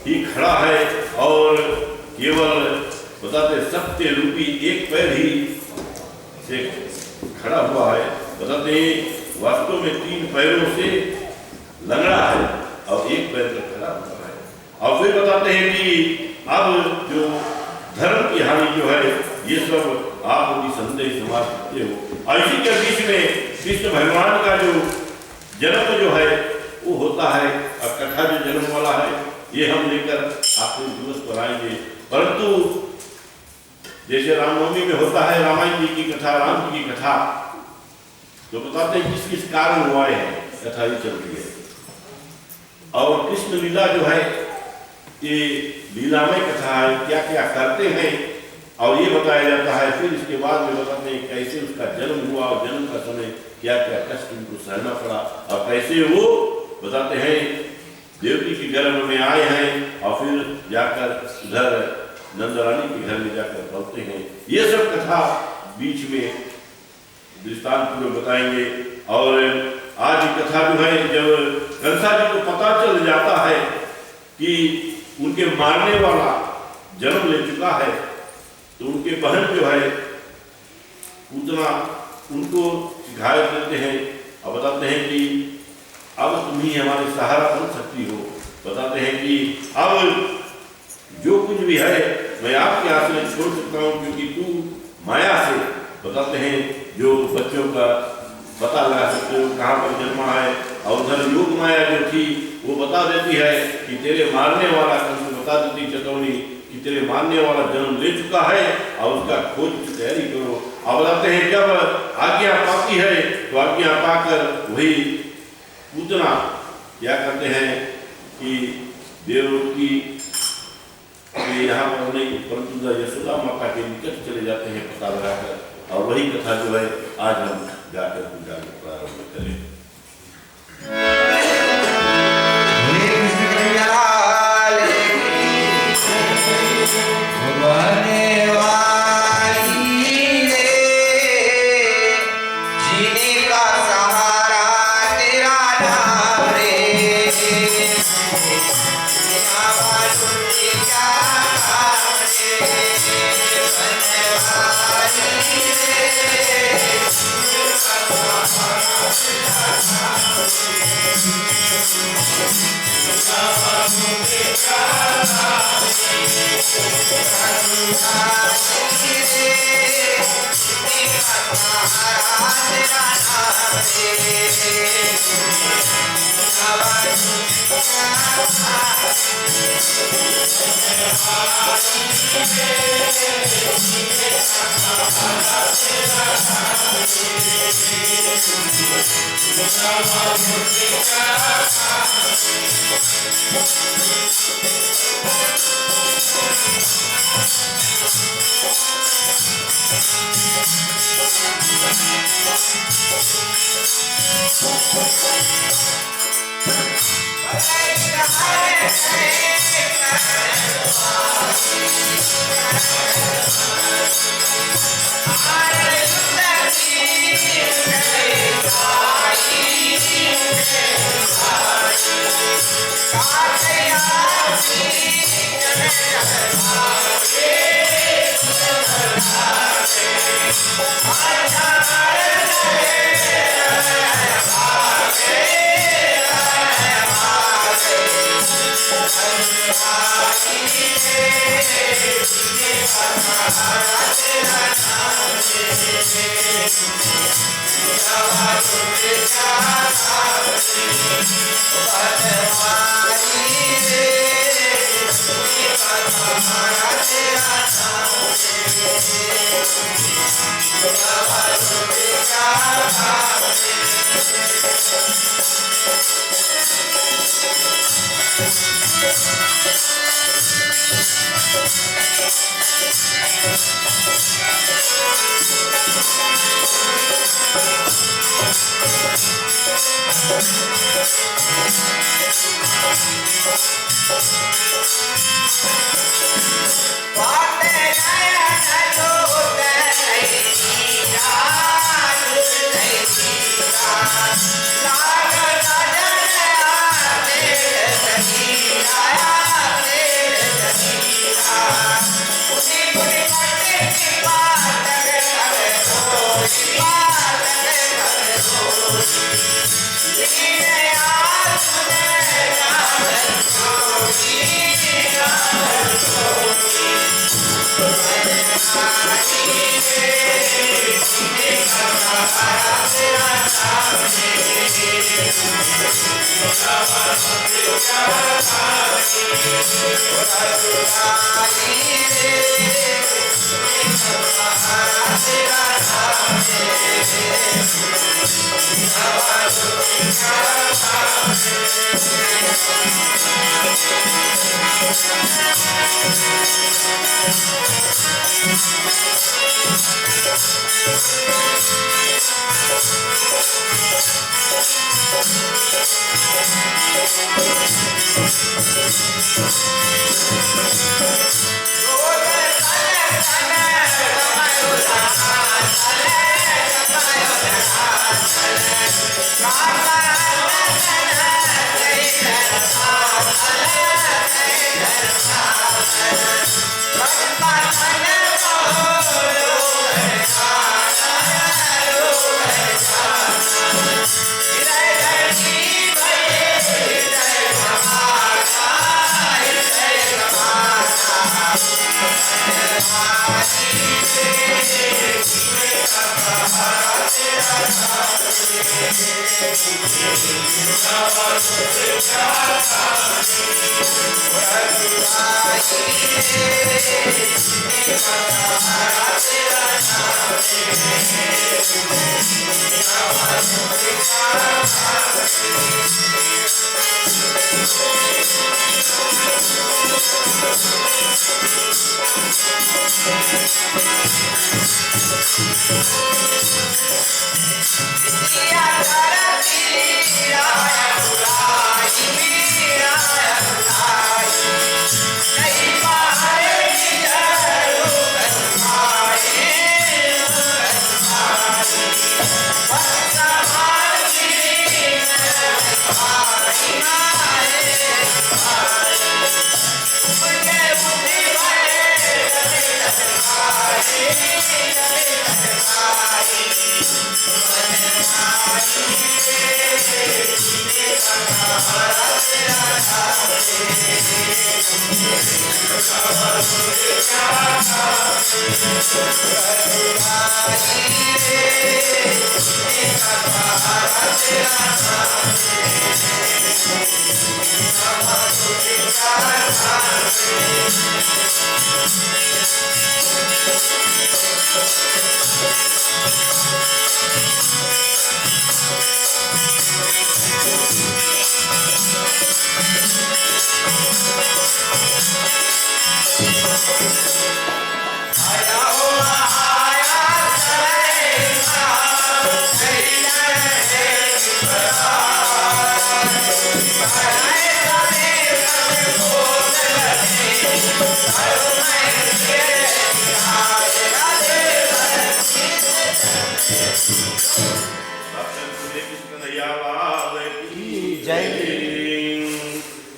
ही खड़ा है और केवल बताते सत्य रूपी एक पैर ही से खड़ा हुआ है। बताते वास्तव में 3 पैरों से लंगड़ा है और एक पैर पर खड़ा हुआ है। और फिर बताते हैं कि अब जो धर्म की हानि जो है ये सब आप भी संदेह समाज करते हो। और इसी के बीच में कृष्ण भगवान का जो जन्म जो है वो होता है और कथा जो जन्म वाला है ये हम लेकर आपको दिवस पर आएंगे। परंतु जैसे रामनवमी में होता है रामायण जी की कथा, राम जी की कथा, तो बताते हैं किस किस कारण हुआ है कथा ही चल रही है। और कृष्ण लीला जो है ये लीलामय कथा है, क्या क्या करते हैं और ये बताया जाता है। फिर इसके बाद में बताते हैं कैसे उसका जन्म हुआ और जन्म का समय क्या क्या कष्ट उनको सहना पड़ा और कैसे वो बताते हैं देवकी के गर्भ में आए हैं और फिर जाकर उधर नंदरानी के घर में जाकर पहुंचते हैं। ये सब कथा बीच में दृष्टांत पूर्वक बताएंगे। और आज कथा जो है जब कंसा जी को पता चल जाता है कि उनके मारने वाला जन्म ले चुका है तो उनके बहन जो है पूतना उनको सिखाया देते हैं और बताते हैं कि अब तुम ही हमारे सहारा बन सकती हो। बताते हैं कि अब जो कुछ भी है मैं आपके हाथ में छोड़ सकता हूँ क्योंकि तू माया से बताते हैं जो बच्चों का पता लगा सकते हो कहाँ पर जन्मा है। और उधर योग माया जो थी वो बता देती है कि तेरे मारने वाला कंस बता देती चेतावनी कि तेरे मारने वाला जन्म ले चुका है और उसका खोज की तैयारी करो। और बताते हैं जब आज्ञा पाती है तो आज्ञा पाकर वही पूतना क्या करते हैं कि देवलोक की यहाँ पर नहीं परंतु यशोदा माता के निकट चले जाते हैं पता लगाकर। और वही कथा जो है आज हम जाकर पूजा प्रारंभ करें।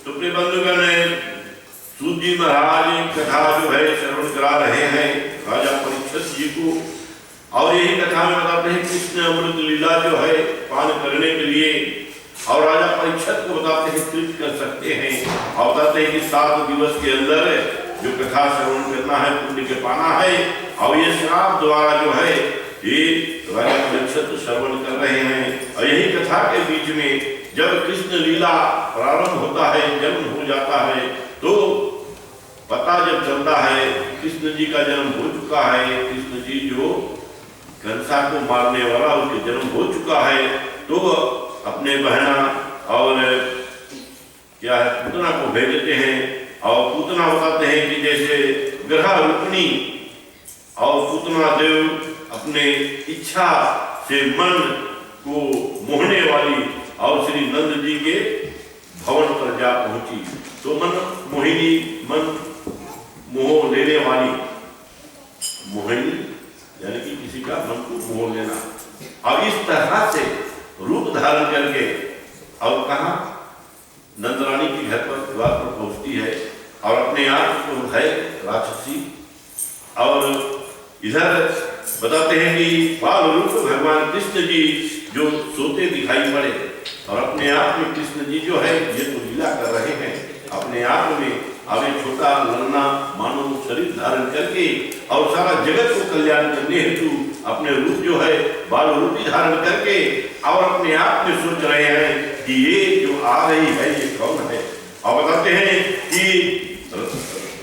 तो प्रिय बंधुगण, सूत जी महाराज कथा जो है श्रवण करा रहे हैं राजा परीक्षित जी को, और यही कथा में बताते हैं कृष्ण अमृत लीला जो है पान करने के लिए, और राजा परीक्षित को बताते हैं तृप्त कर सकते हैं, और बताते हैं कि 7 दिवस के अंदर जो कथा श्रवण करना है पुण्य के पाना है, और ये श्राप द्वारा जो है ये राजा परीक्षित श्रवण कर रहे हैं। और यही कथा के बीच में जब कृष्ण लीला प्रारंभ होता है, जन्म हो जाता है, तो पता जब चलता है कृष्ण जी का जन्म हो चुका है, कृष्ण जी जो कंसा को मारने वाला उसके जन्म हो चुका है, तो अपने बहना और क्या है पूतना को भेज देते हैं, और पूतना बताते हैं कि जैसे ग्रह रुक्मिणी और पूतना देव अपने इच्छा से मन को मोहने वाली और श्री नंद जी के भवन पर जा पहुंची, तो मन मोहिनी, मन मोह लेने वाली, मोहिनी यानी कि किसी का मन को मोह लेना, और इस तरह से रूप धारण करके और कहा नंदरानी के घर पर द्वार पर पहुंचती है, और अपने आप को है राक्षसी, और इधर बताते हैं कि बाल रूप भगवान कृष्ण जी जो सोते दिखाई पड़े, और अपने आप में कृष्ण जी जो है ये तो लीला कर रहे हैं, अपने आप में अब एक छोटा ललना मानव शरीर धारण करके और सारा जगत को कल्याण करने हेतु अपने रूप जो है बाल रूपी धारण करके और अपने आप में सोच रहे हैं कि ये जो आ रही है ये कौन है। और बताते हैं कि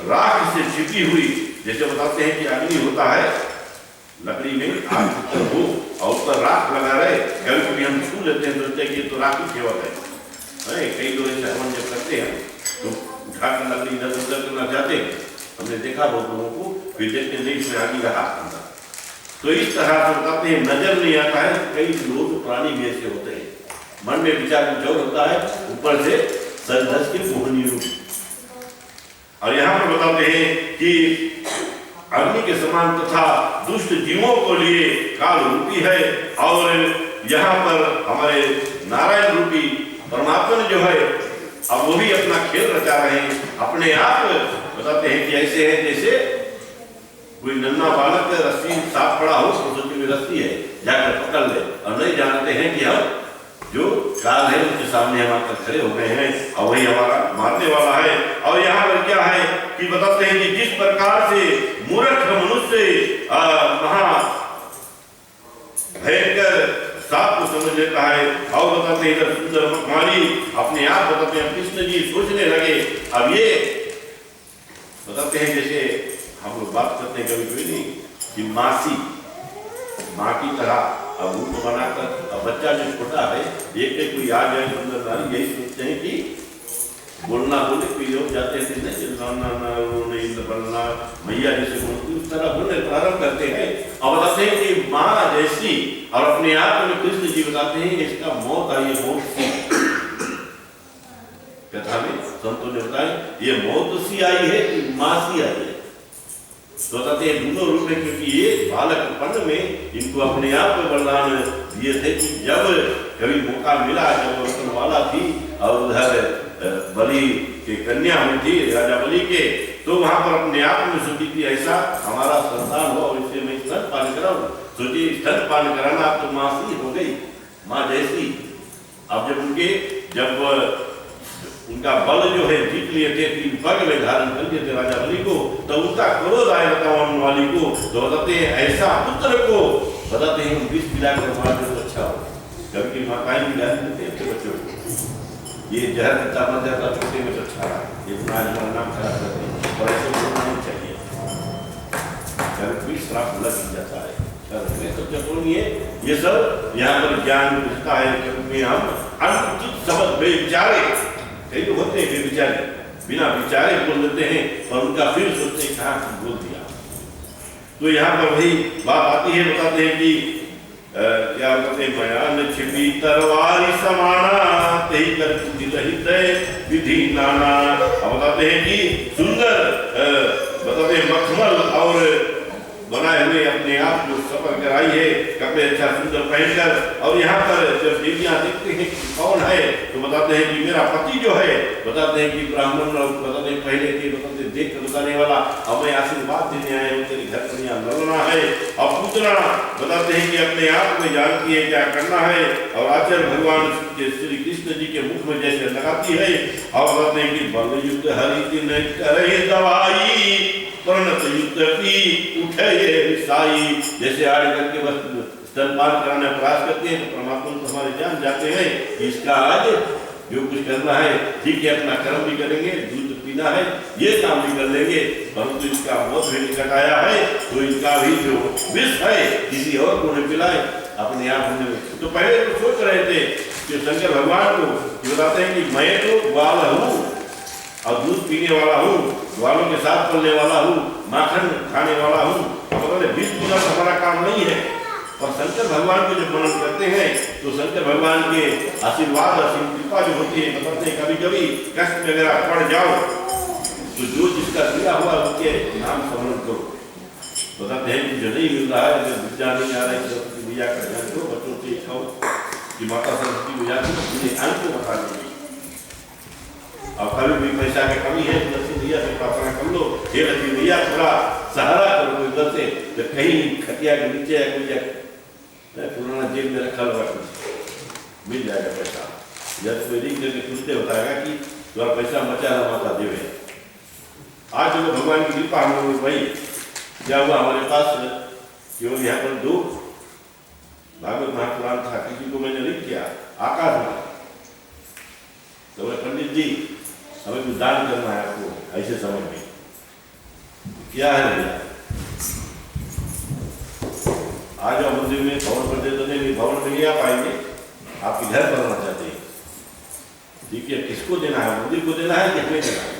राख से छिपी हुई, जैसे बताते हैं कि अग्नि होता है लकड़ी में आग हो और उस पर राख लगा रहे, कभी कभी हम छू लेते हैं सोचते हैं कि तो राख ही केवल है। कई लोग ऐसे हवन जब करते हैं तो उठाकर लकड़ी इधर उधर करना चाहते हैं, हमने देखा बहुत लोगों को, फिर देखते नहीं इसमें आगे रहा। तो इस तरह से बताते हैं नजर नहीं आता है। कई लोग प्राणी भी ऐसे होते हैं, मन में विचार कुछ और होता है, ऊपर से सजधज के मोहनी रूप। और यहाँ पर बताते हैं कि अग्नि के समान तथा दुष्ट जीवों को लिए काल रूपी है और यहाँ पर हमारे नारायण रूपी परमात्मा जो है अब वो भी अपना खेल रचा रहे हैं। अपने आप बताते हैं कि ऐसे है जैसे कोई नन्हा बालक रस्सी साफ पड़ा हो तो सोचते रस्सी है जाकर पकड़ ले, और नहीं जानते हैं कि हम जो काल है उसके सामने हम आकर खड़े हो गए हैं और वही हमारा मारने वाला है। और यहाँ पर क्या है कि बताते हैं कि जिस प्रकार से मूर्ख मनुष्य महा भयंकर साप को समझ लेता है, और बताते हैं इधर सुंदर मखमाली अपने आप बताते हैं कृष्ण जी सोचने लगे। अब ये बताते हैं जैसे हम लोग बात करते हैं कभी कभी नहीं कि माँ की तरह अब रूप बनाकर, अब बच्चा जो छोटा है एक कोई आ जाए सुंदर नारी, यही सोचते हैं कि बोलना बोले कोई लोग जाते थे नहीं बनना मैया जैसे बोलती उस तरह बोलने प्रारंभ करते हैं। और बताते हैं कि माँ जैसी, और अपने आप में कृष्ण जी बताते हैं इसका मौत आई है, मौत सी कथा में संतों ने बताया ये मौत सी आई है कि माँ सी आई है। तो बताते हैं दोनों रूप में, क्योंकि ये बालकपन में इनको अपने आप में वरदान दिए थे कि जब कभी मौका मिला, जब वो वाला थी और उधर बलि के कन्या हुई थी राजा बलि के, तो वहां पर अपने आप में सोची थी ऐसा हमारा संतान हो और इससे मैं स्तनपान कराऊं। सोची स्तनपान कराना अब तो माँ सी हो गई, माँ जैसी। अब जब उनका बल जो है जीत लिए थे, 3 पग में धारण कर लिए थे राजा बलि को, तो उनका क्रोध आया बतावन वाली को। तो बताते हैं ऐसा पुत्र को बताते हैं विष पिलाकर मार दे तो अच्छा हो। कभी माताएं भी गाली देते हैं अपने बच्चों को, ये जहर पिता मर जाता छोटे में तो अच्छा रहा, ये आज हमारा नाम खराब करते हैं, और ऐसे बोलना नहीं चाहिए। कभी श्राप लग जाता है तो जब बोलिए ये सब यहाँ पर ज्ञान मिलता है, क्योंकि हम अनुचित शब्द बेविचारे, कई लोग होते हैं बेविचारे, बिना विचारे बोल देते हैं और उनका फिर सोचते हैं कहाँ बोल दिया। तो यहाँ पर वही बात आती है, बताते हैं कि क्या बताते हैं बयान छिपी तरवारी समाना तेही कर रहित विधि नाना। अब बताते हैं कि सुंदर बताते हैं मखमल और बनाए हुए अपने आप जो सफर कराई है कपड़े अच्छा सुंदर पहनकर, और यहाँ पर जब देवियाँ देखते हैं कि कौन है तो बताते हैं कि मेरा पति जो है, बताते हैं कि ब्राह्मण लोग बताते हैं पहले के बताते देख कर बताने वाला, अब मैं आशीर्वाद देने आए हूँ तेरे घर पर यहाँ लड़ना है। और पूतना बताते हैं कि अपने आप में जानती है क्या करना है, और आचार्य भगवान श्री कृष्ण जी के मुख में जैसे लगाती है, और बताते हैं कि बल युक्त हरि दिन करे दवाई प्रणत युक्त पी उठे साई। जैसे आड़ करके बस स्तनपान कराने प्रयास करते हैं तो परमात्मा तो हमारे जान जाते हैं कि इसका आज जो कुछ करना है ठीक है, अपना कर्म भी करेंगे, दूध पीना है, ये काम भी कर लेंगे, परंतु इसका मौत भी निकट आया है तो इनका भी जो विष है किसी और को नहीं पिलाए, अपने आप होने में। तो पहले तो सोच रहे थे कि शंकर भगवान को बताते हैं कि मैं तो ग्वाल हूँ और दूध पीने वाला हूँ, ग्वालों के साथ पलने वाला हूँ, माखन खाने वाला हूँ, अब विष पीना हमारा काम नहीं है। और शंकर भगवान को जब मनन करते हैं तो शंकर भगवान के आशीर्वाद और कृपा जो होती है, बताते हैं कभी कभी कष्ट में अगर आप पड़ जाओ तो जो जिसका दिया हुआ उसके नाम स्मरण करो। बताते हैं कि जो नहीं मिल रहा है, अगर विद्या नहीं आ रहा है सरस्वती पूजा का ध्यान करो, बच्चों से खाओ कि माता सरस्वती पूजा की अंक को बता देंगे। और कभी भी पैसा की कमी है तो लक्ष्मी भैया से प्रार्थना कर लो, हे लक्ष्मी भैया थोड़ा सहारा करो कोई इधर से, तो कहीं खटिया के नीचे या कोई पुराना जेब में रखा हुआ मिल जाएगा पैसा। जब कोई रिंग करके पूछते बताएगा कि तो आप पैसा मचा माता देवे। आज जो भगवान की कृपा हम लोग भाई क्या हुआ हमारे पास केवल यहाँ पर 2 भागवत महापुराण था, किसी को मैंने नहीं किया, आकाश में तो पंडित जी हमें कुछ दान करना है आपको ऐसे समय में, क्या है भैया आज आप मंदिर में भवन पर दे तो नहीं, भवन में नहीं आ पाएंगे, आपके घर बनाना चाहते हैं, ठीक है, किसको देना है, मंदिर को देना है किसमें देना है,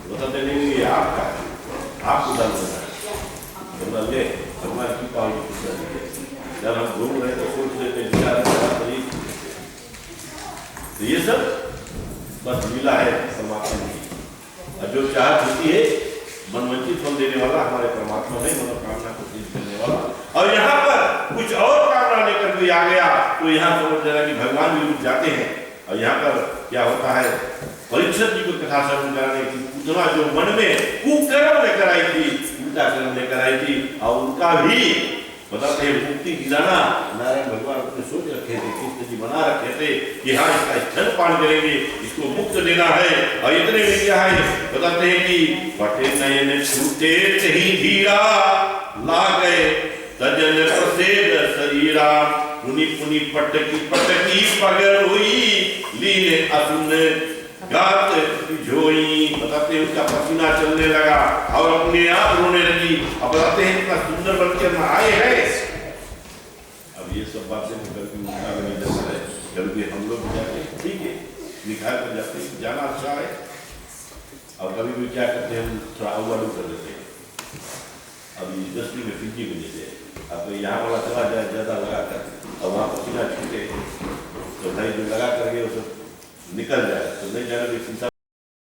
बताते नहीं ये आपका है, आपको दान देना है, ले भगवान की पावन। जब हम घूम रहे तो सोच लेते हैं तो ये सब बस लीला है परमात्मा की, और जो चाहत होती है मनवंचित फल देने वाला हमारे परमात्मा है, मनोकामना को सिद्ध करने वाला। और यहाँ पर कुछ और कामना लेकर कोई आ गया तो यहाँ समझ लेना कि भगवान भी रुक जाते हैं। और यहाँ पर क्या होता है, परीक्षित जी को कथा श्रवण कराने की पूतना जो मन में कुकर्म लेकर आई थी, उल्टा कर्म लेकर आई थी, और उनका भी बताते हैं मुक्ति दिलाना नारायण भगवान अपने सोच रखे थे, कृष्ण जी बना रखे थे कि हाँ इसका स्तनपान करेंगे, इसको मुक्त देना है। और इतने में क्या है बताते हैं कि पटे नयन छूटे ही धीरा ला गए तजन प्रसेद शरीरा, पुनि पुनि पटकी पगर हुई लीने असुन गात जोई। बताते हैं उसका पसीना चलने लगा और अपने आप रोने लगी। अब बताते हैं इतना सुंदर बनकर आए हैं। अब ये सब बातें करके उनका नहीं जाता है, कभी हम लोग जाते हैं ठीक है निखार कर जाते हैं, जाना अच्छा है। और कभी भी क्या करते हैं हम थोड़ा अववालू कर देते हैं, अभी 10 में 50 में देते हैं, अब यहाँ वाला चला जाए ज़्यादा लगा कर और वहाँ पसीना छूटे तो भाई जो लगा करके वो सब निकल जाए तो नहीं जाने